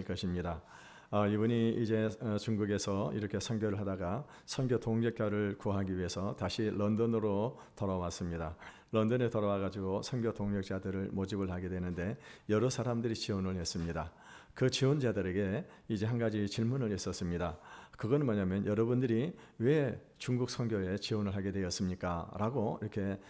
것입니다. 이분이 이제 중국에서 이렇게 선교를 하다가 선교 동역자를 구하기 위해서 다시 런던으로 돌아왔습니다. 런던에 돌아와가지고 선교 동역자들을 모집을 하게 되는데 여러 사람들이 지원을 했습니다. 그 지원자들에게 이제 한 가지 질문을 했었습니다. 그건 뭐냐면 여러분들이 왜 중국 선교에 지원을 하게 되었습니까? 라고 이렇게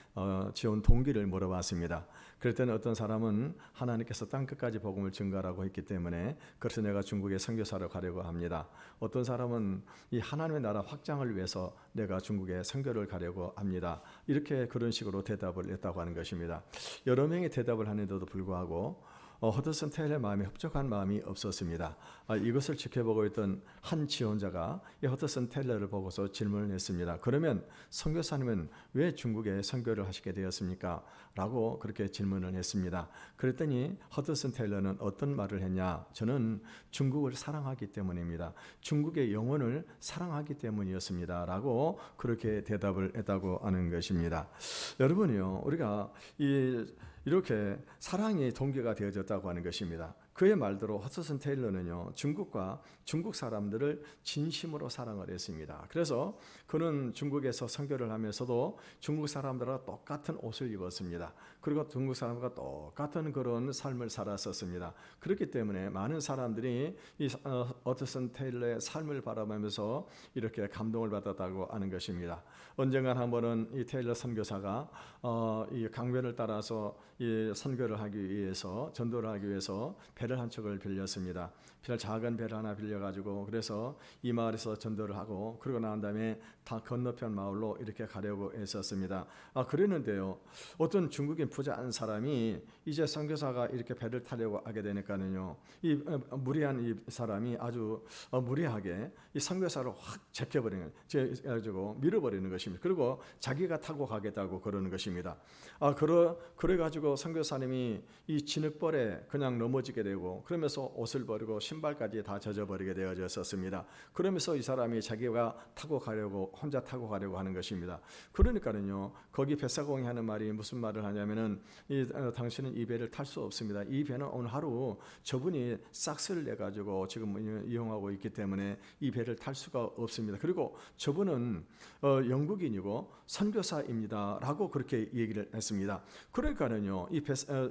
지원 동기를 물어봤습니다. 그랬더니 어떤 사람은 하나님께서 땅끝까지 복음을 증거하라고 했기 때문에 그래서 내가 중국에 선교사로 가려고 합니다. 어떤 사람은 이 하나님의 나라 확장을 위해서 내가 중국에 선교를 가려고 합니다. 이렇게 그런 식으로 대답을 했다고 하는 것입니다. 여러 명이 대답을 하는데도 불구하고 허드슨 테일러의 마음이 흡족한 마음이 없었습니다. 이것을 지켜보고 있던 한 지원자가 이 허드슨 테일러를 보고서 질문을 했습니다. 그러면 선교사님은 왜 중국에 선교를 하시게 되었습니까? 라고 그렇게 질문을 했습니다. 그랬더니 허드슨 테일러는 어떤 말을 했냐? 저는 중국을 사랑하기 때문입니다. 중국의 영혼을 사랑하기 때문이었습니다. 라고 그렇게 대답을 했다고 하는 것입니다. 여러분이요, 우리가 이렇게 사랑이 동기가 되어졌다고 하는 것입니다. 그의 말대로 허드슨 테일러는요, 중국과 중국 사람들을 진심으로 사랑을 했습니다. 그래서 그는 중국에서 선교를 하면서도 중국 사람들과 똑같은 옷을 입었습니다. 그리고 중국 사람과 똑같은 그런 삶을 살았었습니다. 그렇기 때문에 많은 사람들이 이 허드슨 테일러의 삶을 바라보면서 이렇게 감동을 받았다고 하는 것입니다. 언젠가 한 번은 이 테일러 선교사가 이 강변을 따라서 이 선교를 하기 위해서, 전도를 하기 위해서 배를 한 척을 빌렸습니다. 작은 배를 하나 빌려가지고 그래서 이 마을에서 전도를 하고 그러고 난 다음에 다 건너편 마을로 이렇게 가려고 했었습니다. 그랬는데요, 어떤 중국인 부자 한 사람이 이제 선교사가 이렇게 배를 타려고 하게 되니까는요, 이 무리한 이 사람이 아주 무리하게 이 선교사를 확 제껴버리는, 가지고 밀어버리는 것입니다. 그리고 자기가 타고 가겠다고 그러는 것입니다. 그래가지고 선교사님이 이 진흙벌에 그냥 넘어지게 되고 그러면서 옷을 버리고 신발까지 다 젖어버리게 되어졌었습니다. 그러면서 이 사람이 자기가 혼자 타고 가려고 하는 것입니다. 그러니까는요, 거기 뱃사공이 하는 말이 무슨 말을 하냐면은 당신은 이 배를 탈 수 없습니다. 이 배는 오늘 하루 저분이 싹스를 내가지고 지금 이용하고 있기 때문에 이 배를 탈 수가 없습니다. 그리고 저분은 영국인이고 선교사입니다. 라고 그렇게 얘기를 했습니다. 그러니까는요,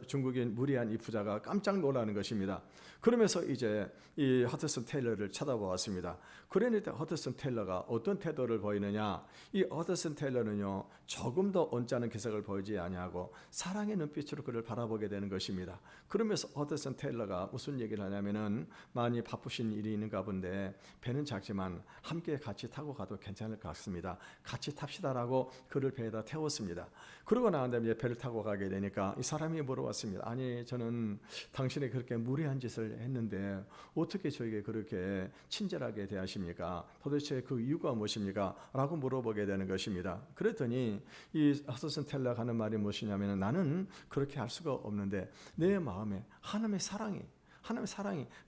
중국인 무리한 이 부자가 깜짝 놀라는 것입니다. 그러면서 이제 이 허드슨 테일러를 쳐다보았습니다. 그러니까 허드슨 테일러가 어떤 태도를 보이느냐? 이 허드슨 테일러는요, 조금 더 언짢은 기색을 보이지 아니하고 사랑의 눈빛으로 그를 바라보게 되는 것입니다. 그러면서 허드슨 테일러가 무슨 얘기를 하냐면은, 많이 바쁘신 일이 있는가 본데 배는 작지만 함께 같이 타고 가도 괜찮을 것 같습니다. 같이 탑시다라고 그를 배에다 태웠습니다. 그러고 난 다음에 배를 타고 가게 되니까 이 사람이 물어봤습니다. 아니, 저는 당신이 그렇게 무례한 짓을 했는데 어떻게 저에게 그렇게 친절하게 대하십니까? 도대체 그 이유가 무엇입니까? 라고 물어보게 되는 것입니다. 그랬더니 이 허드슨 테일러가 하는 말이 무엇이냐면, 나는 그렇게 할 수가 없는데 내 마음에 하나님의 사랑이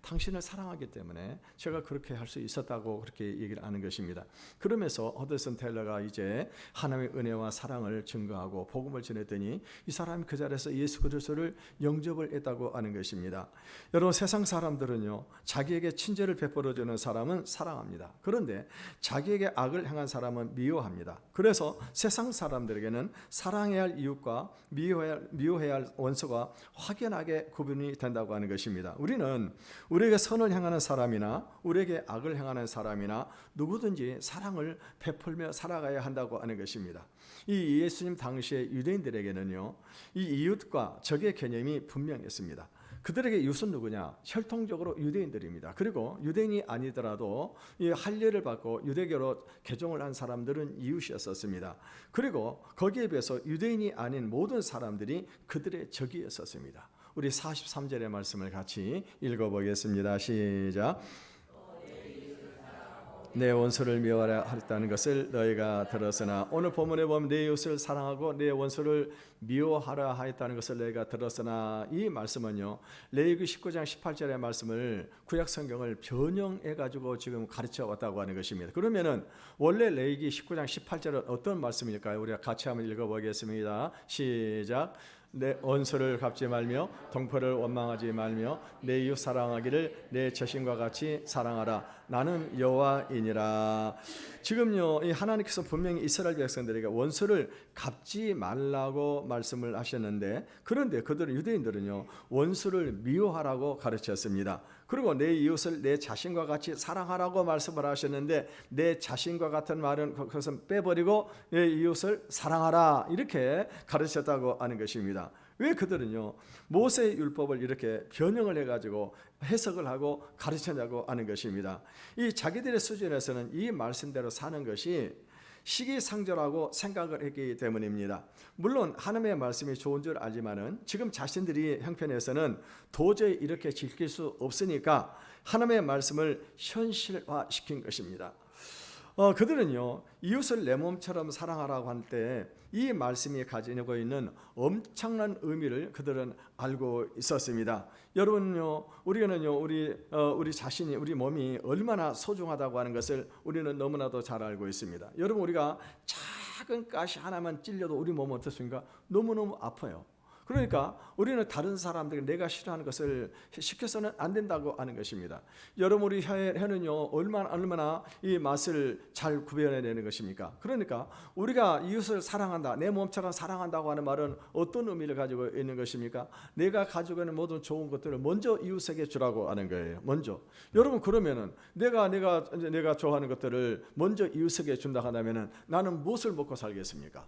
당신을 사랑하기 때문에 제가 그렇게 할 수 있었다고 그렇게 얘기를 하는 것입니다. 그러면서 허드슨 테일러가 이제 하나님의 은혜와 사랑을 증거하고 복음을 전했더니 이 사람이 그 자리에서 예수 그리스도를 영접을 했다고 하는 것입니다. 여러분, 세상 사람들은요, 자기에게 친절을 베풀어주는 사람은 사랑합니다. 그런데 자기에게 악을 행한 사람은 미워합니다. 그래서 세상 사람들에게는 사랑해야 할 이웃과 미워해야 할 원수가 확연하게 구분이 된다고 하는 것입니다. 우리는 우리에게 선을 행하는 사람이나 우리에게 악을 행하는 사람이나 누구든지 사랑을 베풀며 살아가야 한다고 하는 것입니다. 이 예수님 당시의 유대인들에게는요, 이 이웃과 적의 개념이 분명했습니다. 그들에게 이웃은 누구냐? 혈통적으로 유대인들입니다. 그리고 유대인이 아니더라도 이 할례를 받고 유대교로 개종을 한 사람들은 이웃이었습니다. 그리고 거기에 비해서 유대인이 아닌 모든 사람들이 그들의 적이었습니다. 우리 43절의 말씀을 같이 읽어보겠습니다. 시작. 내 원수를 미워하라 했다는 것을 너희가 들었으나, 오늘 본문에 보면 내 이웃을 사랑하고 내 원수를 미워하라 하였다는 것을 너희가 들었으나, 이 말씀은요, 레위기 19장 18절의 말씀을 구약 성경을 변형해 가지고 지금 가르쳐 왔다고 하는 것입니다. 그러면은 원래 레위기 19장 18절은 어떤 말씀일까요? 우리가 같이 한번 읽어보겠습니다. 시작. 내 원수를 갚지 말며 동포를 원망하지 말며 내 이웃 사랑하기를 내 자신과 같이 사랑하라. 나는 여호와이니라. 지금요, 이 하나님께서 분명히 이스라엘 백성들에게 원수를 갚지 말라고 말씀을 하셨는데, 그런데 그들은, 유대인들은요, 원수를 미워하라고 가르쳤습니다. 그리고 내 이웃을 내 자신과 같이 사랑하라고 말씀을 하셨는데, 내 자신과 같은 말은 그것은 빼버리고 내 이웃을 사랑하라, 이렇게 가르쳤다고 하는 것입니다. 왜 그들은요, 모세의 율법을 이렇게 변형을 해가지고 해석을 하고 가르쳤냐고 하는 것입니다. 이 자기들의 수준에서는 이 말씀대로 사는 것이 시기상조라고 생각을 했기 때문입니다. 물론 하나님의 말씀이 좋은 줄 알지만은 지금 자신들이 형편에서는 도저히 이렇게 지킬 수 없으니까 하나님의 말씀을 현실화시킨 것입니다. 그들은요, 이웃을 내 몸처럼 사랑하라고 할 때 이 말씀이 가지고 있는 엄청난 의미를 그들은 알고 있었습니다. 여러분요, 우리는요, 우리 자신이, 우리 몸이 얼마나 소중하다고 하는 것을 우리는 너무나도 잘 알고 있습니다. 여러분, 우리가 작은 가시 하나만 찔려도 우리 몸은 어떻습니까? 너무너무 아파요. 그러니까 우리는 다른 사람들이 내가 싫어하는 것을 시켜서는 안 된다고 하는 것입니다. 여러분, 우리 혀는요, 얼마나 이 맛을 잘 구별해내는 것입니까? 그러니까 우리가 이웃을 사랑한다, 내 몸처럼 사랑한다고 하는 말은 어떤 의미를 가지고 있는 것입니까? 내가 가지고 있는 모든 좋은 것들을 먼저 이웃에게 주라고 하는 거예요. 먼저. 여러분, 그러면은 내가 좋아하는 것들을 먼저 이웃에게 준다 하면은 나는 무엇을 먹고 살겠습니까?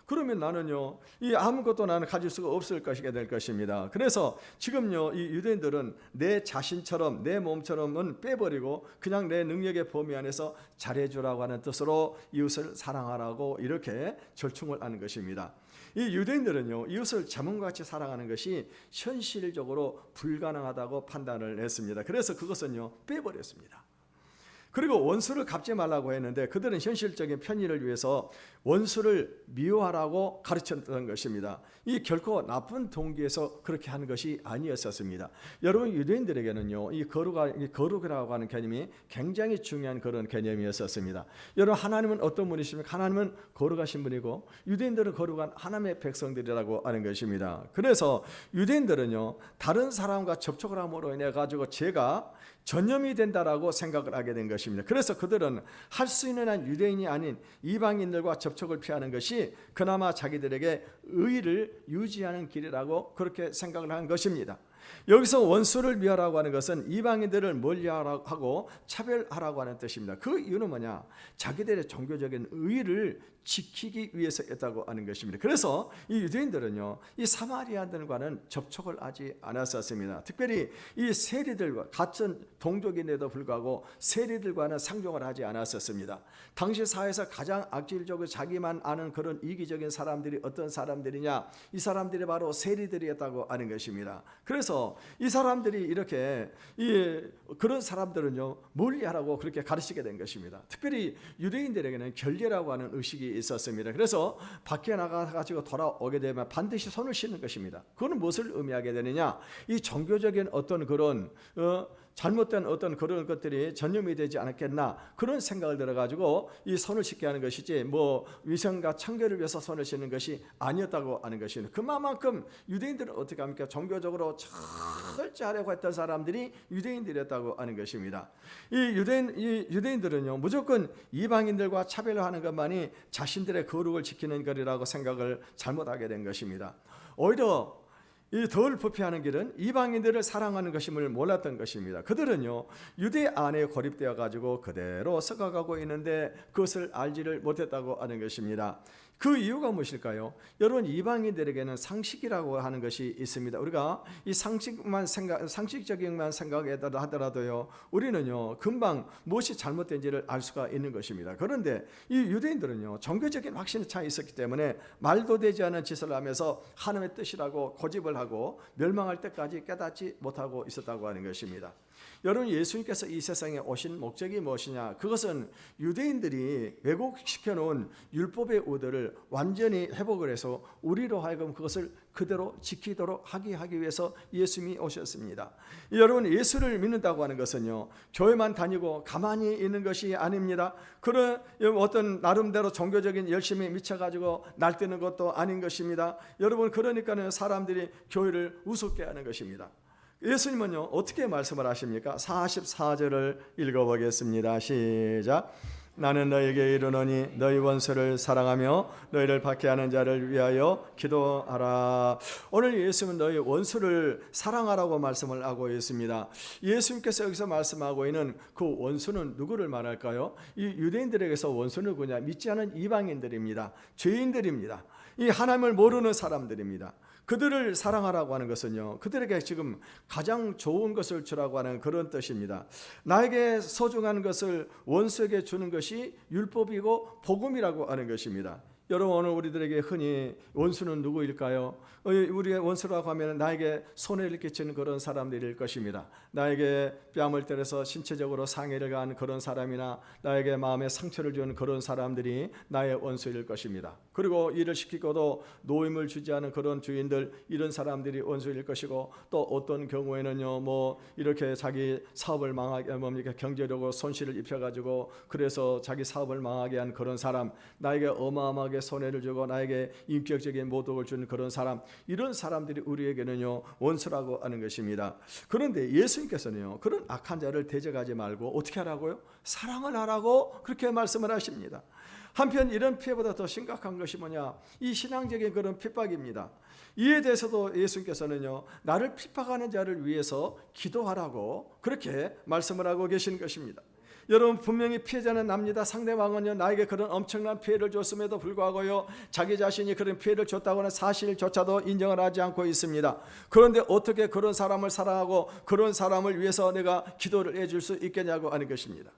그러면 나는요, 이 아무것도 나는 가질 수가 없을 것이게 될 것입니다. 그래서 지금요, 이 유대인들은 내 자신처럼, 내 몸처럼은 빼버리고 그냥 내 능력의 범위 안에서 잘해주라고 하는 뜻으로 이웃을 사랑하라고 이렇게 절충을 하는 것입니다. 이 유대인들은요, 이웃을 자문과 같이 사랑하는 것이 현실적으로 불가능하다고 판단을 했습니다. 그래서 그것은요, 빼버렸습니다. 그리고 원수를 갚지 말라고 했는데 그들은 현실적인 편의를 위해서 원수를 미워하라고 가르쳤던 것입니다. 이 결코 나쁜 동기에서 그렇게 하는 것이 아니었었습니다. 여러분, 유대인들에게는요, 이 거룩이라고 하는 개념이 굉장히 중요한 그런 개념이었었습니다. 여러분, 하나님은 어떤 분이십니까? 하나님은 거룩하신 분이고 유대인들은 거룩한 하나님의 백성들이라고 하는 것입니다. 그래서 유대인들은요, 다른 사람과 접촉을 함으로 인해 가지고 죄가 전염이 된다라고 생각을 하게 된 것입니다. 그래서 그들은 할 수 있는 한 유대인이 아닌 이방인들과 접촉을 피하는 것이 그나마 자기들에게 의의를 유지하는 길이라고 그렇게 생각을 한 것입니다. 여기서 원수를 미워하라고 하는 것은 이방인들을 멀리하고 차별하라고 하는 뜻입니다. 그 이유는 뭐냐? 자기들의 종교적인 의의를 지키기 위해서였다고 하는 것입니다. 그래서 이 유대인들은요, 이 사마리아인들과는 접촉을 하지 않았었습니다. 특별히 이 세리들과 같은 동족인데도 불구하고 세리들과는 상종을 하지 않았었습니다. 당시 사회에서 가장 악질적으로 자기만 아는 그런 이기적인 사람들이 어떤 사람들이냐? 이 사람들이 바로 세리들이었다고 하는 것입니다. 그래서 이 사람들이 이렇게 그런 사람들은요, 멀리하라고 그렇게 가르치게 된 것입니다. 특별히 유대인들에게는 결례라고 하는 의식이 있었습니다. 그래서 밖에 나가가지고 돌아오게 되면 반드시 손을 씻는 것입니다. 그건 무엇을 의미하게 되느냐? 이 종교적인 어떤 그런 잘못된 어떤 그런 것들이 전염이 되지 않았겠나, 그런 생각을 들어가지고 이 손을 씻게 하는 것이지 뭐 위생과 청결을 위해서 손을 씻는 것이 아니었다고 하는 것입니다. 그만큼 유대인들은 어떻게 합니까? 종교적으로 철저하려고 했던 사람들이 유대인들이었다고 하는 것입니다. 이 유대인들은요, 무조건 이방인들과 차별을 하는 것만이 자신들의 거룩을 지키는 거리라고 생각을 잘못하게 된 것입니다. 오히려 이 덜 부패하는 길은 이방인들을 사랑하는 것임을 몰랐던 것입니다. 그들은요, 유대 안에 고립되어 가지고 그대로 썩어가고 있는데 그것을 알지를 못했다고 하는 것입니다. 그 이유가 무엇일까요? 여러분, 이방인들에게는 상식이라고 하는 것이 있습니다. 우리가 이 상식적인만 생각하더라도요, 우리는요, 금방 무엇이 잘못된지를 알 수가 있는 것입니다. 그런데 이 유대인들은요, 종교적인 확신의 차이 있었기 때문에 말도 되지 않은 짓을 하면서 하나님의 뜻이라고 고집을 하고 멸망할 때까지 깨닫지 못하고 있었다고 하는 것입니다. 여러분, 예수님께서 이 세상에 오신 목적이 무엇이냐? 그것은 유대인들이 왜곡시켜 놓은 율법의 오더를 교회를 완전히 회복을 해서 우리로 하여금 그것을 그대로 지키도록 하기 위해서 예수님이 오셨습니다. 여러분, 예수를 믿는다고 하는 것은요, 교회만 다니고 가만히 있는 것이 아닙니다. 그런 어떤 나름대로 종교적인 열심에 미쳐가지고 날뛰는 것도 아닌 것입니다. 여러분, 그러니까는 사람들이 교회를 우습게 하는 것입니다. 예수님은요, 어떻게 말씀을 하십니까? 44절을 읽어보겠습니다. 시작. 나는 너에게 이르노니 너희 원수를 사랑하며 너희를 박해하는 자를 위하여 기도하라. 오늘 예수님은 너희 원수를 사랑하라고 말씀을 하고 있습니다. 예수님께서 여기서 말씀하고 있는 그 원수는 누구를 말할까요? 이 유대인들에게서 원수는 누구냐? 믿지 않은 이방인들입니다. 죄인들입니다. 이 하나님을 모르는 사람들입니다. 그들을 사랑하라고 하는 것은요, 그들에게 지금 가장 좋은 것을 주라고 하는 그런 뜻입니다. 나에게 소중한 것을 원수에게 주는 것이 율법이고 복음이라고 하는 것입니다. 여러분, 오늘 우리들에게 흔히 원수는 누구일까요? 우리의 원수라고 하면 나에게 손해를 끼치는 그런 사람들일 것입니다. 나에게 뺨을 때려서 신체적으로 상해를 가한 그런 사람이나 나에게 마음에 상처를 주는 그런 사람들이 나의 원수일 것입니다. 그리고 일을 시키고도 노임을 주지 않은 그런 주인들, 이런 사람들이 원수일 것이고, 또 어떤 경우에는요, 이렇게 자기 사업을 망하게, 경제적으로 손실을 입혀가지고 그래서 자기 사업을 망하게 한 그런 사람, 나에게 어마어마하게 손해를 주고 나에게 인격적인 모독을 주는 그런 사람, 이런 사람들이 우리에게는요, 원수라고 하는 것입니다. 그런데 예수님께서는요, 그런 악한 자를 대적하지 말고 어떻게 하라고요? 사랑을 하라고 그렇게 말씀을 하십니다. 한편 이런 피해보다 더 심각한 것이 뭐냐? 이 신앙적인 그런 핍박입니다. 이에 대해서도 예수님께서는요, 나를 핍박하는 자를 위해서 기도하라고 그렇게 말씀을 하고 계신 것입니다. 여러분, 분명히 피해자는 납니다. 상대방은요, 나에게 그런 엄청난 피해를 줬음에도 불구하고요, 자기 자신이 그런 피해를 줬다고 하는 사실조차도 인정을 하지 않고 있습니다. 그런데 어떻게 그런 사람을 사랑하고 그런 사람을 위해서 내가 기도를 해줄 수 있겠냐고 하는 것입니다.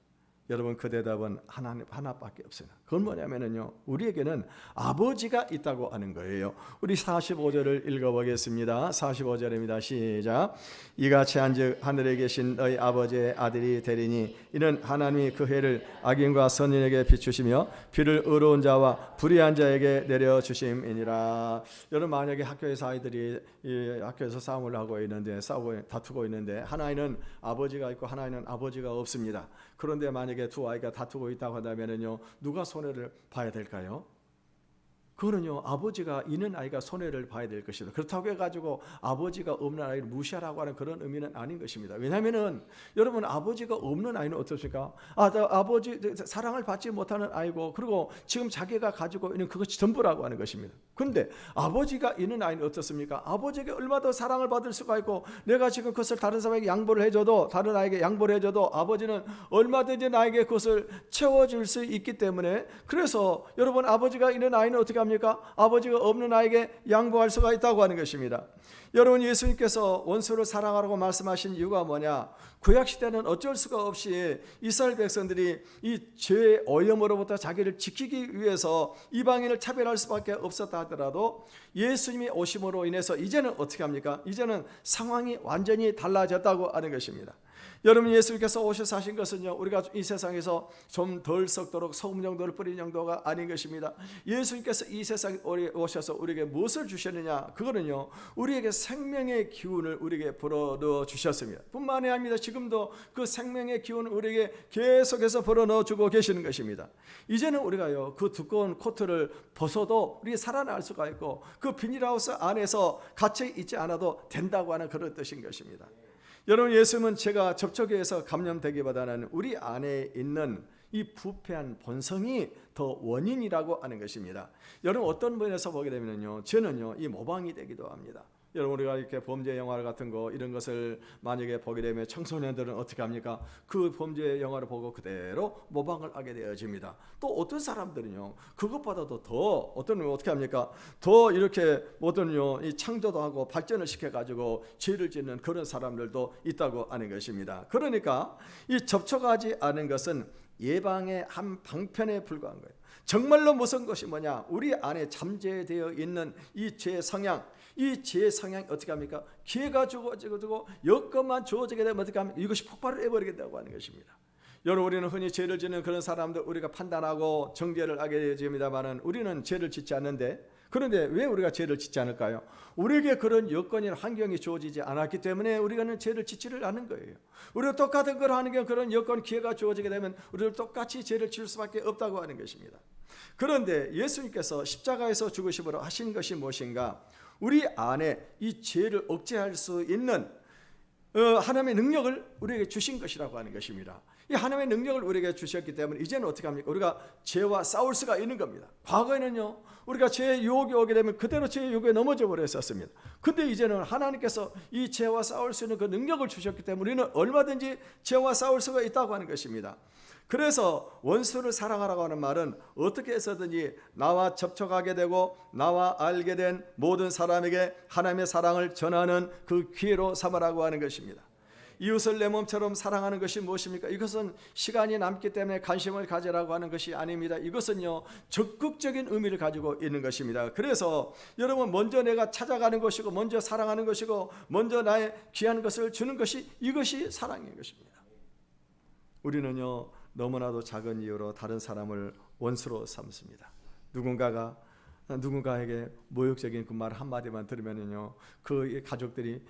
여러분, 그 대답은 하나밖에 없습니다. 그건 뭐냐면요, 우리에게는 아버지가 있다고 하는 거예요. 우리 45절을 읽어보겠습니다. 45절입니다. 시작. 이같이 한즉 하늘에 계신 너희 아버지의 아들이 되리니 이는 하나님이 그 해를 악인과 선인에게 비추시며 비를 의로운 자와 불의한 자에게 내려주심이니라. 여러분, 만약에 학교에서 아이들이 학교에서 싸움을 하고 있는데 다투고 있는데 하나는 아버지가 있고 하나는 아버지가 없습니다. 그런데 만약에 두 아이가 다투고 있다고 한다면요, 누가 손해를 봐야 될까요? 그거는요, 아버지가 있는 아이가 손해를 봐야 될 것입니다. 그렇다고 해가지고 아버지가 없는 아이를 무시하라고 하는 그런 의미는 아닌 것입니다. 왜냐하면은 여러분, 아버지가 없는 아이는 어떻습니까? 아버지 사랑을 받지 못하는 아이고, 그리고 지금 자기가 가지고 있는 그것이 전부라고 하는 것입니다. 그런데 아버지가 있는 아이는 어떻습니까? 아버지에게 얼마 더 사랑을 받을 수가 있고, 내가 지금 그것을 다른 사람에게 양보를 해줘도, 다른 아이에게 양보를 해줘도 아버지는 얼마든지 나에게 그것을 채워줄 수 있기 때문에, 그래서 여러분, 아버지가 있는 아이는 어떻게 합니까? 아버지가 없는 아이에게 양보할 수가 있다고 하는 것입니다. 여러분, 예수님께서 원수를 사랑하라고 말씀하신 이유가 뭐냐? 구약시대는 어쩔 수가 없이 이스라엘 백성들이 이 죄의 오염으로부터 자기를 지키기 위해서 이방인을 차별할 수밖에 없었다 하더라도 예수님이 오심으로 인해서 이제는 어떻게 합니까? 이제는 상황이 완전히 달라졌다고 하는 것입니다. 여러분, 예수님께서 오셔서 하신 것은요, 우리가 이 세상에서 좀 덜 썩도록 소금 정도를 뿌린 정도가 아닌 것입니다. 예수님께서 이 세상에 오셔서 우리에게 무엇을 주셨느냐? 그거는요, 우리에게 생명의 기운을 우리에게 불어넣어 주셨습니다. 뿐만이 아닙니다. 지금도 그 생명의 기운을 우리에게 계속해서 불어넣어 주고 계시는 것입니다. 이제는 우리가요, 그 두꺼운 코트를 벗어도 우리 살아날 수가 있고, 그 비닐하우스 안에서 갇혀 있지 않아도 된다고 하는 그런 뜻인 것입니다. 여러분, 예수님은 제가 접촉해서 감염되기보다는 우리 안에 있는 이 부패한 본성이 더 원인이라고 하는 것입니다. 여러분, 어떤 면에서 보게 되면요, 저는요, 이 모방이 되기도 합니다. 여러분, 우리가 이렇게 범죄 영화 같은 거 이런 것을 만약에 보게 되면 청소년들은 어떻게 합니까? 그 범죄 영화를 보고 그대로 모방을 하게 되어집니다. 또 어떤 사람들은요, 그것보다도 더 어떤 어떻게 합니까? 더 이렇게 뭐든요, 이 창조도 하고 발전을 시켜가지고 죄를 짓는 그런 사람들도 있다고 하는 것입니다. 그러니까 이 접촉하지 않은 것은 예방의 한 방편에 불과한 거예요. 정말로 무서운 것이 뭐냐? 우리 안에 잠재되어 있는 이 죄 성향, 이 죄 성향이 어떻게 합니까? 기회가 주어지고 여건만 주어지게 되면 어떻게 합니까? 이것이 폭발을 해버리겠다고 하는 것입니다. 여러분, 우리는 흔히 죄를 짓는 그런 사람들 우리가 판단하고 정죄를 하게 됩니다만은 우리는 죄를 짓지 않는데, 그런데 왜 우리가 죄를 짓지 않을까요? 우리에게 그런 여건이나 환경이 주어지지 않았기 때문에 우리가는 죄를 짓지를 않는 거예요. 우리가 똑같은 걸 하는 게 그런 여건, 기회가 주어지게 되면 우리를 똑같이 죄를 지을 수밖에 없다고 하는 것입니다. 그런데 예수님께서 십자가에서 죽으심으로 하신 것이 무엇인가? 우리 안에 이 죄를 억제할 수 있는 하나님의 능력을 우리에게 주신 것이라고 하는 것입니다. 이 하나님의 능력을 우리에게 주셨기 때문에 이제는 어떻게 합니까? 우리가 죄와 싸울 수가 있는 겁니다. 과거에는요, 우리가 죄의 유혹이 오게 되면 그대로 죄의 유혹에 넘어져 버렸었습니다. 근데 이제는 하나님께서 이 죄와 싸울 수 있는 그 능력을 주셨기 때문에 우리는 얼마든지 죄와 싸울 수가 있다고 하는 것입니다. 그래서 원수를 사랑하라고 하는 말은 어떻게 해서든지 나와 접촉하게 되고 나와 알게 된 모든 사람에게 하나님의 사랑을 전하는 그 기회로 삼으라고 하는 것입니다. 이웃을 내 몸처럼 사랑하는 것이 무엇입니까? 이것은 시간이 남기 때문에 관심을 가지라고 하는 것이 아닙니다. 이것은요, 적극적인 의미를 가지고 있는 것입니다. 그래서 여러분, 먼저 내가 찾아가는 것이고 먼저 사랑하는 것이고 먼저 나의 귀한 것을 주는 것이, 이것이 사랑인 것입니다. 우리는요, 너무나도 작은 이유로 다른 사람을 원수로 삼습니다. 누군가에게 모욕적인 그 말 한마디만 들으면요, 그 가족들이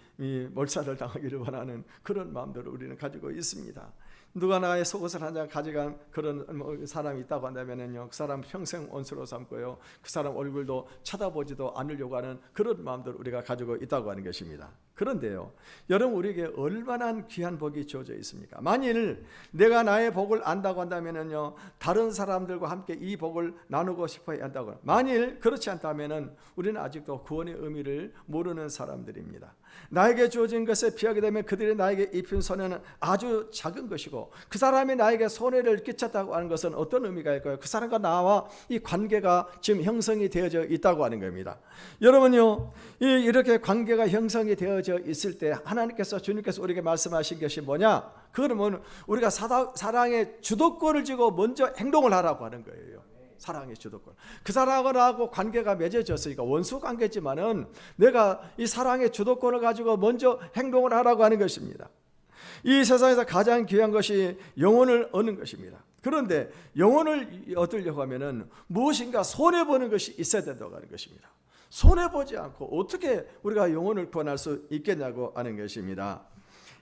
몰살을 당하기를 원하는 그런 마음들을 우리는 가지고 있습니다. 누가 나의 속옷을 한 장 가져간 그런 사람이 있다고 한다면요, 그 사람 평생 원수로 삼고요, 그 사람 얼굴도 쳐다보지도 않으려고 하는 그런 마음들을 우리가 가지고 있다고 하는 것입니다. 그런데요, 여러분, 우리에게 얼마나 귀한 복이 주어져 있습니까? 만일 내가 나의 복을 안다고 한다면요, 다른 사람들과 함께 이 복을 나누고 싶어야 한다고. 만일 그렇지 않다면은 우리는 아직도 구원의 의미를 모르는 사람들입니다. 나에게 주어진 것에 비하게 되면 그들이 나에게 입힌 손해는 아주 작은 것이고, 그 사람이 나에게 손해를 끼쳤다고 하는 것은 어떤 의미가 있을까요? 그 사람과 나와 이 관계가 지금 형성이 되어져 있다고 하는 겁니다. 여러분요, 이렇게 관계가 형성이 되어져 있을 때 하나님께서, 주님께서 우리에게 말씀하신 것이 뭐냐? 그러면 우리가 사랑의 주도권을 쥐고 먼저 행동을 하라고 하는 거예요. 사랑의 주도권. 그 사람하고 관계가 맺어졌으니까 원수 관계지만은 내가 이 사랑의 주도권을 가지고 먼저 행동을 하라고 하는 것입니다. 이 세상에서 가장 귀한 것이 영혼을 얻는 것입니다. 그런데 영혼을 얻으려고 하면은 무엇인가 손해보는 것이 있어야 된다고 하는 것입니다. 손해보지 않고 어떻게 우리가 영혼을 구원할 수 있겠냐고 하는 것입니다.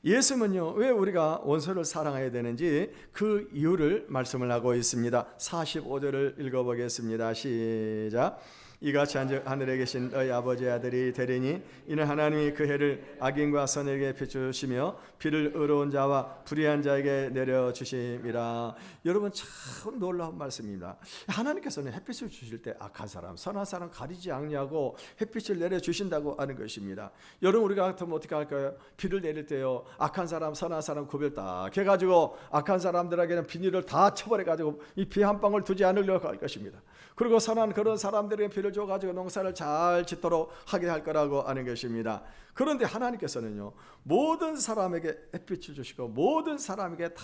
예수님은요, 왜 우리가 원수를 사랑해야 되는지 그 이유를 말씀을 하고 있습니다. 45절을 읽어보겠습니다. 시작. 이같이 하늘에 계신 너희 아버지의 아들이 되리니 이는 하나님이 그 해를 악인과 선에게 비추시며 비를 의로운 자와 불의한 자에게 내려주심이라. 여러분, 참 놀라운 말씀입니다. 하나님께서는 햇빛을 주실 때 악한 사람, 선한 사람 가리지 않냐고 햇빛을 내려주신다고 하는 것입니다. 여러분, 우리가 같으면 어떻게 할까요? 비를 내릴 때요, 악한 사람, 선한 사람 구별 딱 해가지고 악한 사람들에게는 비닐을 다 쳐버려가지고 이 비 한 방울 두지 않으려고 할 것입니다. 그리고 선한 그런 사람들에게 비를 줘가지고 농사를 잘 짓도록 하게 할 거라고 하는 것입니다. 그런데 하나님께서는요, 모든 사람에게 햇빛을 주시고 모든 사람에게 다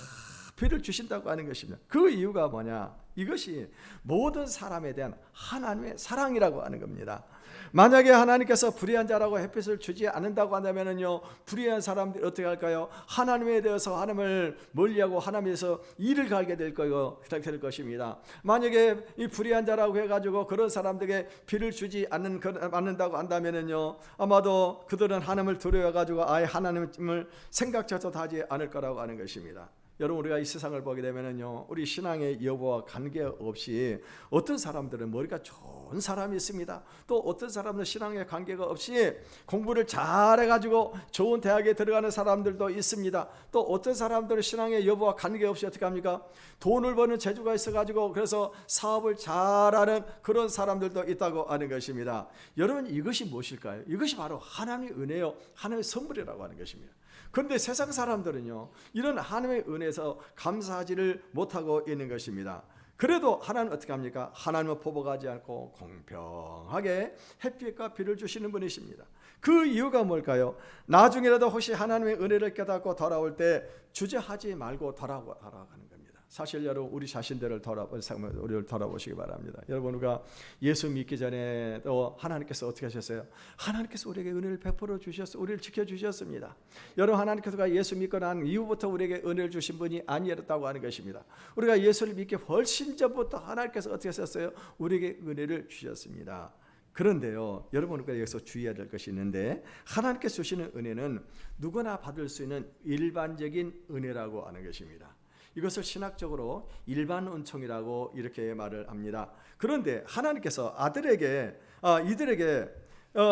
비를 주신다고 하는 것입니다. 그 이유가 뭐냐? 이것이 모든 사람에 대한 하나님의 사랑이라고 하는 겁니다. 만약에 하나님께서 불의한 자라고 햇빛을 주지 않는다고 한다면요, 불의한 사람들이 어떻게 할까요? 하나님에 대해서 하나님을 멀리하고 하나님에서 일을 가게 될 것입니다. 만약에 이 불의한 자라고 해가지고 그런 사람들에게 비를 주지 않는다고 한다면요, 아마도 그들은 하나님을 두려워가지고 아예 하나님을 생각조차도 하지 않을 거라고 하는 것입니다. 여러분, 우리가 이 세상을 보게 되면요, 우리 신앙의 여부와 관계없이 어떤 사람들은 머리가 좋은 사람이 있습니다. 또 어떤 사람은 신앙의 관계가 없이 공부를 잘해가지고 좋은 대학에 들어가는 사람들도 있습니다. 또 어떤 사람들은 신앙의 여부와 관계없이 어떻게 합니까? 돈을 버는 재주가 있어가지고 그래서 사업을 잘하는 그런 사람들도 있다고 하는 것입니다. 여러분, 이것이 무엇일까요? 이것이 바로 하나님의 은혜요, 하나님의 선물이라고 하는 것입니다. 그런데 세상 사람들은요, 이런 하나님의 은혜에서 감사하지를 못하고 있는 것입니다. 그래도 하나님은 어떻게 합니까? 하나님은 포복하지 않고 공평하게 햇빛과 비를 주시는 분이십니다. 그 이유가 뭘까요? 나중에라도 혹시 하나님의 은혜를 깨닫고 돌아올 때 주저하지 말고 돌아가는 겁니다. 사실 여러분 우리 자신들을 우리를 돌아보시기 바랍니다. 여러분 우리가 예수 믿기 전에도 하나님께서 어떻게 하셨어요? 하나님께서 우리에게 은혜를 베풀어 주셨어요. 우리를 지켜주셨습니다. 여러분 하나님께서 예수 믿고 난 이후부터 우리에게 은혜를 주신 분이 아니었다고 하는 것입니다. 우리가 예수를 믿기 훨씬 전부터 하나님께서 어떻게 하셨어요? 우리에게 은혜를 주셨습니다. 그런데요, 여러분 우리가 여기서 주의해야 될 것이 있는데, 하나님께서 주시는 은혜는 누구나 받을 수 있는 일반적인 은혜라고 하는 것입니다. 이것을 신학적으로 일반 은총이라고 이렇게 말을 합니다. 그런데 하나님께서 이들에게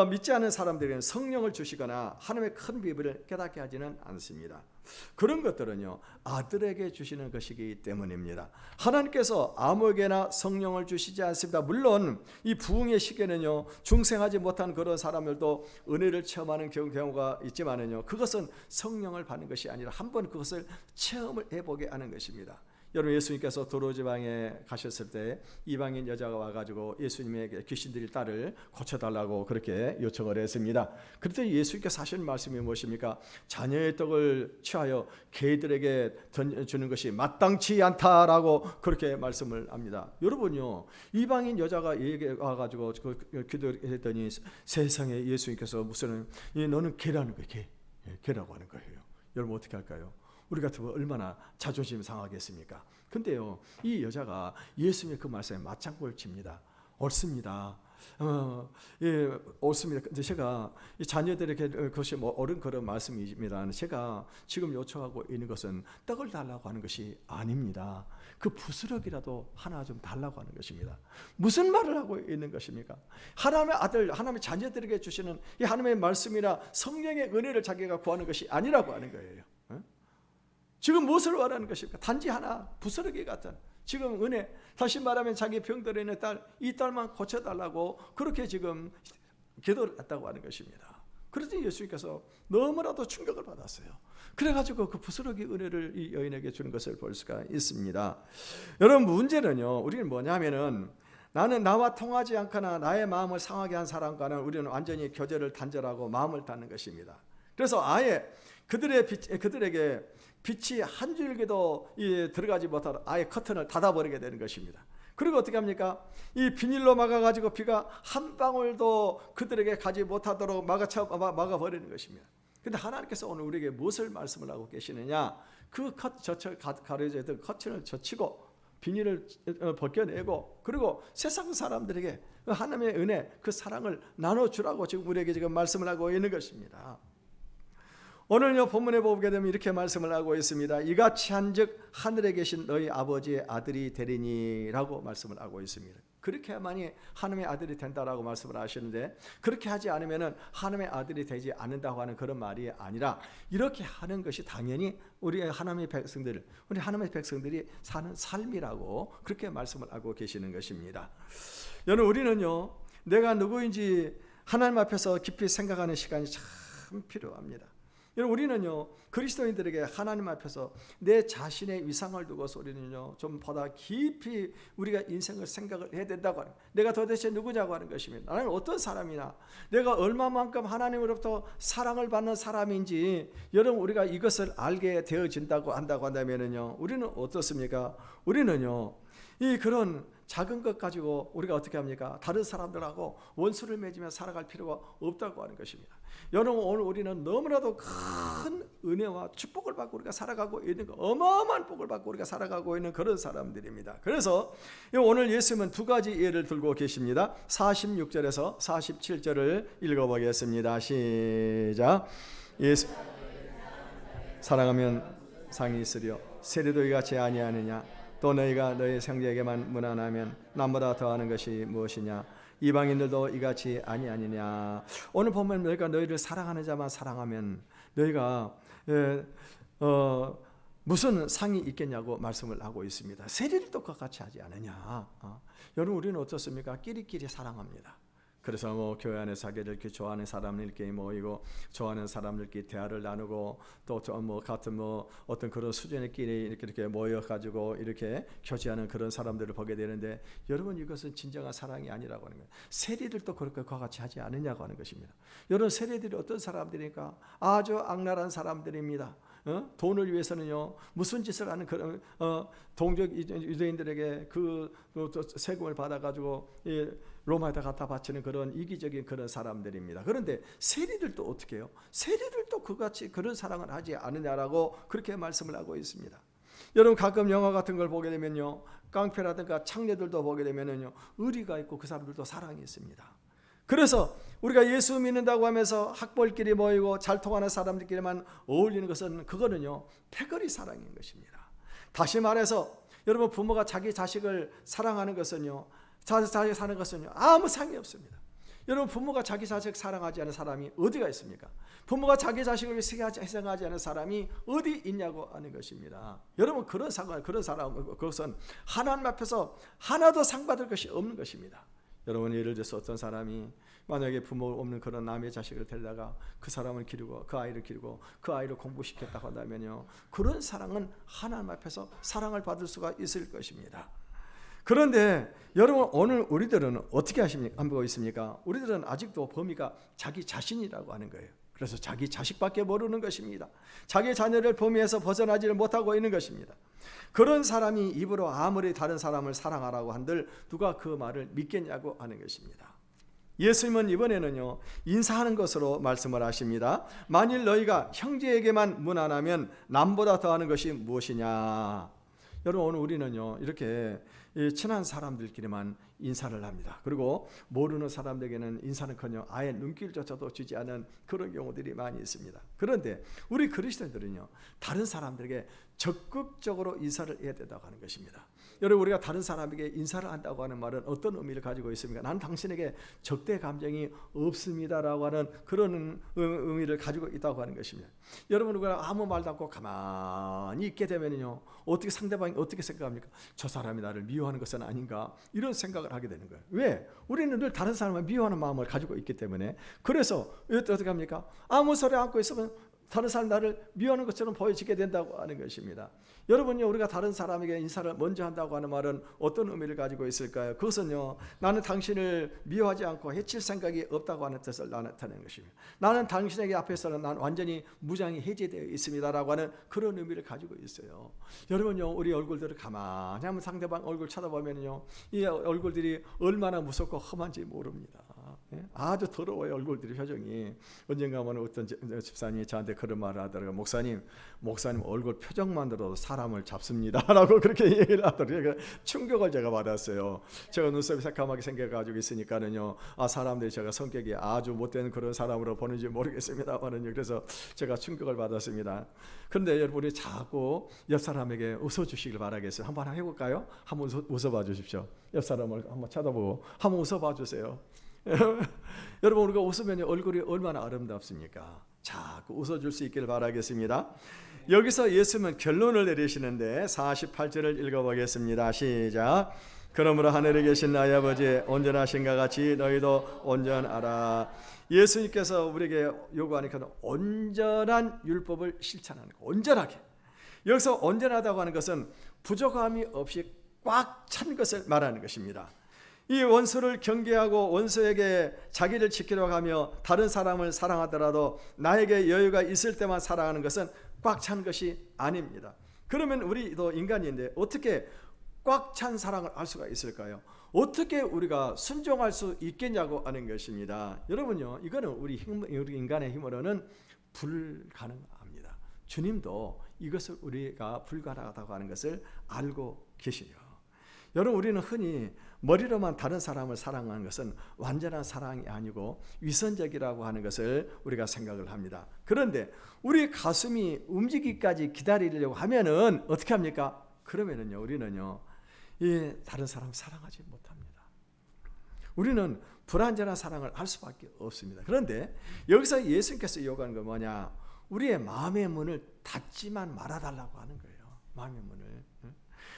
믿지 않는 사람들에게는 성령을 주시거나 하나님의 큰 비밀을 깨닫게 하지는 않습니다. 그런 것들은요, 아들에게 주시는 것이기 때문입니다. 하나님께서 아무에게나 성령을 주시지 않습니다. 물론 이 부흥의 시기에는요, 중생하지 못한 그런 사람들도 은혜를 체험하는 경우가 있지만은요, 그것은 성령을 받는 것이 아니라 한번 그것을 체험을 해보게 하는 것입니다. 여러분 예수님께서 도로지방에 가셨을 때 이방인 여자가 와가지고 예수님에게 귀신들이 딸을 고쳐달라고 그렇게 요청을 했습니다. 그때 예수님께서 하신 말씀이 무엇입니까? 자녀의 떡을 취하여 개들에게 주는 것이 마땅치 않다라고 그렇게 말씀을 합니다. 여러분요, 이방인 여자가 와가지고 기도했더니 세상에 예수님께서 무슨 너는 개라는 거예요. 개라고 하는 거예요. 여러분 어떻게 할까요? 우리 같으면 얼마나 자존심 상하겠습니까? 근데요, 이 여자가 예수님의 그 말씀에 맞장구를 칩니다. 옳습니다. 옳습니다. 근데 제가 이 자녀들에게 그것이 옳은 그런 말씀입니다. 제가 지금 요청하고 있는 것은 떡을 달라고 하는 것이 아닙니다. 그 부스러기라도 하나 좀 달라고 하는 것입니다. 무슨 말을 하고 있는 것입니까? 하나님의 아들, 하나님의 자녀들에게 주시는 이 하나님의 말씀이나 성령의 은혜를 자기가 구하는 것이 아니라고 하는 거예요. 지금 무엇을 원하는 것입니까? 단지 하나 부스러기 같은 지금 은혜, 다시 말하면 자기 병들어 있는 딸, 이 딸만 고쳐달라고 그렇게 지금 기도를 했다고 하는 것입니다. 그래서 예수님께서 너무나도 충격을 받았어요. 그래가지고 그 부스러기 은혜를 이 여인에게 주는 것을 볼 수가 있습니다. 여러분 문제는요, 우리는 뭐냐면은 나는 나와 통하지 않거나 나의 마음을 상하게 한 사람과는 우리는 완전히 교제를 단절하고 마음을 닫는 것입니다. 그래서 아예 그들에게 빛이 한 줄기도 들어가지 못하도록 아예 커튼을 닫아버리게 되는 것입니다. 그리고 어떻게 합니까? 이 비닐로 막아가지고 비가 한 방울도 그들에게 가지 못하도록 막아버리는 것입니다. 그런데 하나님께서 오늘 우리에게 무엇을 말씀을 하고 계시느냐? 그 가려져 있던 커튼을 젖히고 비닐을 벗겨내고, 그리고 세상 사람들에게 하나님의 은혜, 그 사랑을 나눠주라고 지금 우리에게 지금 말씀을 하고 있는 것입니다. 오늘요 본문에 보게 되면 이렇게 말씀을 하고 있습니다. 이같이 한즉 하늘에 계신 너희 아버지의 아들이 되리니라고 말씀을 하고 있습니다. 그렇게 해야만이 하나님의 아들이 된다라고 말씀을 하시는데, 그렇게 하지 않으면은 하나님의 아들이 되지 않는다고 하는 그런 말이 아니라, 이렇게 하는 것이 당연히 우리 하나님의 백성들이 사는 삶이라고 그렇게 말씀을 하고 계시는 것입니다. 여러분 우리는요, 내가 누구인지 하나님 앞에서 깊이 생각하는 시간이 참 필요합니다. 여러분 우리는요, 그리스도인들에게 하나님 앞에서 내 자신의 위상을 두고서 우리는요 좀 보다 깊이 우리가 인생을 생각을 해야 된다고 하는, 내가 도대체 누구냐고 하는 것입니다. 나는 어떤 사람이나 내가 얼마만큼 하나님으로부터 사랑을 받는 사람인지, 여러분 우리가 이것을 알게 되어진다고 한다면은요, 우리는 어떻습니까? 우리는요 이 그런 작은 것 가지고 우리가 어떻게 합니까? 다른 사람들하고 원수를 맺으며 살아갈 필요가 없다고 하는 것입니다. 여러분 오늘 우리는 너무나도 큰 은혜와 축복을 받고 우리가 살아가고 있는, 어마어마한 복을 받고 우리가 살아가고 있는 그런 사람들입니다. 그래서 오늘 예수님은 두 가지 예를 들고 계십니다. 46절에서 47절을 읽어보겠습니다. 시작. 예수 사랑하면 상이 있으려 세례도 이같이 아니하느냐? 또 너희가 너희 형제에게만 무난하면 남보다 더하는 것이 무엇이냐? 이방인들도 이같이 아니하느냐? 오늘 보면 너희가 너희를 사랑하는 자만 사랑하면 너희가 무슨 상이 있겠냐고 말씀을 하고 있습니다. 세례를 똑같이 같이 하지 않느냐? 여러분 우리는 어떻습니까? 끼리끼리 사랑합니다. 그래서 교회 안에서 이렇게 좋아하는 사람들끼리 모이고 좋아하는 사람들끼리 대화를 나누고, 또 같은 어떤 그런 수준의끼리 이렇게 모여 가지고 이렇게 교제하는 그런 사람들을 보게 되는데, 여러분 이것은 진정한 사랑이 아니라고 하는 거예요. 세리들도 그렇게 그와 같이 하지 않느냐고 하는 것입니다. 여러분 세리들이 어떤 사람들이니까 아주 악랄한 사람들입니다. 돈을 위해서는요 무슨 짓을 하는 그런 동족 유대인들에게 그 세금을 받아가지고 로마에다 갖다 바치는 그런 이기적인 그런 사람들입니다. 그런데 세리들도 어떻게 해요? 세리들도 그같이 그런 사랑을 하지 않느냐라고 그렇게 말씀을 하고 있습니다. 여러분 가끔 영화 같은 걸 보게 되면요, 깡패라든가 창녀들도 보게 되면요 의리가 있고 그 사람들도 사랑이 있습니다. 그래서 우리가 예수 믿는다고 하면서 학벌끼리 모이고 잘 통하는 사람들끼리만 어울리는 것은 그거는요 패거리 사랑인 것입니다. 다시 말해서 여러분 부모가 자기 자식을 사랑하는 것은요, 자기 사는 것은요 아무 상관이 없습니다. 여러분 부모가 자기 자식 사랑하지 않는 사람이 어디가 있습니까? 부모가 자기 자식을 위해 희생하지 않는 사람이 어디 있냐고 하는 것입니다. 여러분 그런 사람 그것은 하나님 앞에서 하나도 상받을 것이 없는 것입니다. 여러분 예를 들어서 어떤 사람이 만약에 부모 없는 그런 남의 자식을 데려다가 그 사람을 기르고 그 아이를 기르고 그 아이를 공부시켰다고 한다면요 그런 사랑은 하나님 앞에서 사랑을 받을 수가 있을 것입니다. 그런데 여러분 오늘 우리들은 어떻게 하고 있습니까? 우리들은 아직도 범위가 자기 자신이라고 하는 거예요. 그래서 자기 자식밖에 모르는 것입니다. 자기 자녀를 범위에서 벗어나지를 못하고 있는 것입니다. 그런 사람이 입으로 아무리 다른 사람을 사랑하라고 한들 누가 그 말을 믿겠냐고 하는 것입니다. 예수님은 이번에는요 인사하는 것으로 말씀을 하십니다. 만일 너희가 형제에게만 무난하면 남보다 더하는 것이 무엇이냐. 여러분 오늘 우리는요 이렇게 친한 사람들끼리만 인사를 합니다. 그리고 모르는 사람들에게는 인사는커녕 아예 눈길조차도 주지 않은 그런 경우들이 많이 있습니다. 그런데 우리 그리스도인들은요 다른 사람들에게 적극적으로 인사를 해야 된다고 하는 것입니다. 여러분 우리가 다른 사람에게 인사를 한다고 하는 말은 어떤 의미를 가지고 있습니까? 나는 당신에게 적대 감정이 없습니다라고 하는 그런 의미를 가지고 있다고 하는 것입니다. 여러분 우리가 아무 말도 않고 가만히 있게 되면요 어떻게 상대방이 어떻게 생각합니까? 저 사람이 나를 미워하는 것은 아닌가 이런 생각을 하게 되는 거예요. 왜? 우리는 늘 다른 사람을 미워하는 마음을 가지고 있기 때문에. 그래서 어떻게 합니까? 아무 소리 않고 있으면 다른 사람이 나를 미워하는 것처럼 보여지게 된다고 하는 것입니다. 여러분요 우리가 다른 사람에게 인사를 먼저 한다고 하는 말은 어떤 의미를 가지고 있을까요? 그것은요 나는 당신을 미워하지 않고 해칠 생각이 없다고 하는 뜻을 나타내는 것입니다. 나는 당신에게 앞에서는 난 완전히 무장이 해제되어 있습니다라고 하는 그런 의미를 가지고 있어요. 여러분요 우리 얼굴들을 가만히 한번 상대방 얼굴 쳐다보면요 이 얼굴들이 얼마나 무섭고 험한지 모릅니다. 아주 더러워요 얼굴들이 표정이. 언젠가 어떤 집사님이 저한테 그런 말을 하더라고요. 목사님 얼굴 표정만 들어도 사람을 잡습니다 라고 그렇게 얘기를 하더라고요. 충격을 제가 받았어요. 제가 눈썹이 새까맣게 생겨가지고 있으니까는요 사람들이 제가 성격이 아주 못된 그런 사람으로 보는지 모르겠습니다만은요 그래서 제가 충격을 받았습니다. 그런데 여러분이 자꾸 옆 사람에게 웃어주시길 바라겠어요. 한번 해볼까요? 한번 웃어봐 주십시오. 옆 사람을 한번 쳐다보고 한번 웃어봐 주세요. 여러분 우리가 웃으면 얼굴이 얼마나 아름답습니까? 자꾸 웃어줄 수 있기를 바라겠습니다. 여기서 예수님은 결론을 내리시는데 48절을 읽어보겠습니다. 시작. 그러므로 하늘에 계신 나의 아버지 온전하신가 같이 너희도 온전하라. 예수님께서 우리에게 요구하니까 온전한 율법을 실천하는 거. 온전하게. 여기서 온전하다고 하는 것은 부족함이 없이 꽉 찬 것을 말하는 것입니다. 이 원수를 경계하고 원수에게 자기를 지키려고 하며 다른 사람을 사랑하더라도 나에게 여유가 있을 때만 사랑하는 것은 꽉 찬 것이 아닙니다. 그러면 우리도 인간인데 어떻게 꽉 찬 사랑을 할 수가 있을까요? 어떻게 우리가 순종할 수 있겠냐고 하는 것입니다. 여러분요 이거는 우리 인간의 힘으로는 불가능합니다. 주님도 이것을 우리가 불가능하다고 하는 것을 알고 계시죠. 여러분 우리는 흔히 머리로만 다른 사람을 사랑하는 것은 완전한 사랑이 아니고 위선적이라고 하는 것을 우리가 생각을 합니다. 그런데 우리 가슴이 움직이기까지 기다리려고 하면은 어떻게 합니까? 그러면은요 우리는요 다른 사람 사랑하지 못합니다. 우리는 불완전한 사랑을 할 수밖에 없습니다. 그런데 여기서 예수님께서 요구하는 건 뭐냐? 우리의 마음의 문을 닫지만 말아달라고 하는 거예요. 마음의 문을.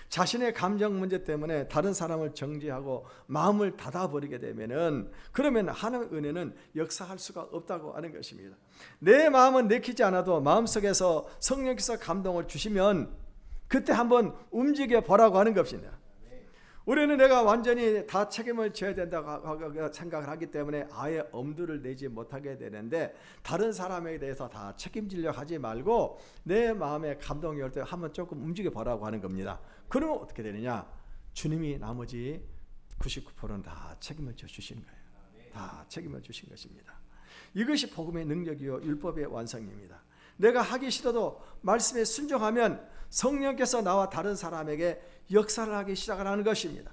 자신의 감정 문제 때문에 다른 사람을 정죄하고 마음을 닫아버리게 되면은 그러면 하나님의 은혜는 역사할 수가 없다고 하는 것입니다. 내 마음은 내키지 않아도 마음속에서 성령께서 감동을 주시면 그때 한번 움직여 보라고 하는 것입니다. 우리는 내가 완전히 다 책임을 져야 된다고 생각을 하기 때문에 아예 엄두를 내지 못하게 되는데, 다른 사람에 대해서 다 책임지려 하지 말고 내 마음에 감동이 올 때 한번 조금 움직여 보라고 하는 겁니다. 그러면 어떻게 되느냐? 주님이 나머지 99%는 다 책임을 져 주신 거예요. 다 책임을 주신 것입니다. 이것이 복음의 능력이요 율법의 완성입니다. 내가 하기 싫어도 말씀에 순종하면 성령께서 나와 다른 사람에게 역사를 하기 시작을 하는 것입니다.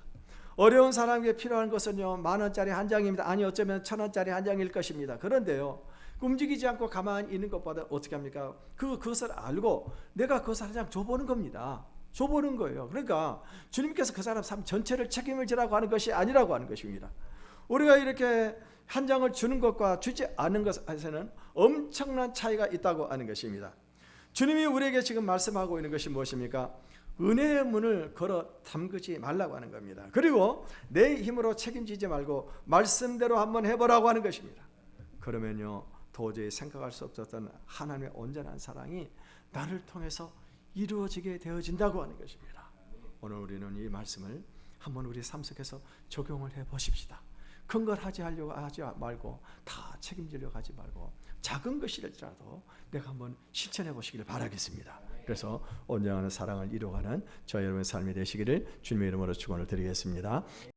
어려운 사람에게 필요한 것은요 10,000원짜리 한 장입니다. 아니 어쩌면 1,000원짜리 한 장일 것입니다. 그런데요 움직이지 않고 가만히 있는 것보다 어떻게 합니까? 그것을 알고 내가 그것을 한 장 줘보는 겁니다. 줘보는 거예요. 그러니까 주님께서 그 사람 삶 전체를 책임을 지라고 하는 것이 아니라고 하는 것입니다. 우리가 이렇게 한 장을 주는 것과 주지 않는 것에서는 엄청난 차이가 있다고 하는 것입니다. 주님이 우리에게 지금 말씀하고 있는 것이 무엇입니까? 은혜의 문을 걸어 잠그지 말라고 하는 겁니다. 그리고 내 힘으로 책임지지 말고 말씀대로 한번 해보라고 하는 것입니다. 그러면요 도저히 생각할 수 없었던 하나님의 온전한 사랑이 나를 통해서 이루어지게 되어진다고 하는 것입니다. 오늘 우리는 이 말씀을 한번 우리 삶 속에서 적용을 해 보십시다. 큰 걸 하지 말고 다 책임지려고 하지 말고 작은 것이라도 내가 한번 실천해 보시기를 바라겠습니다. 그래서 온전한 사랑을 이루어가는 저와 여러분의 삶이 되시기를 주님의 이름으로 축원을 드리겠습니다.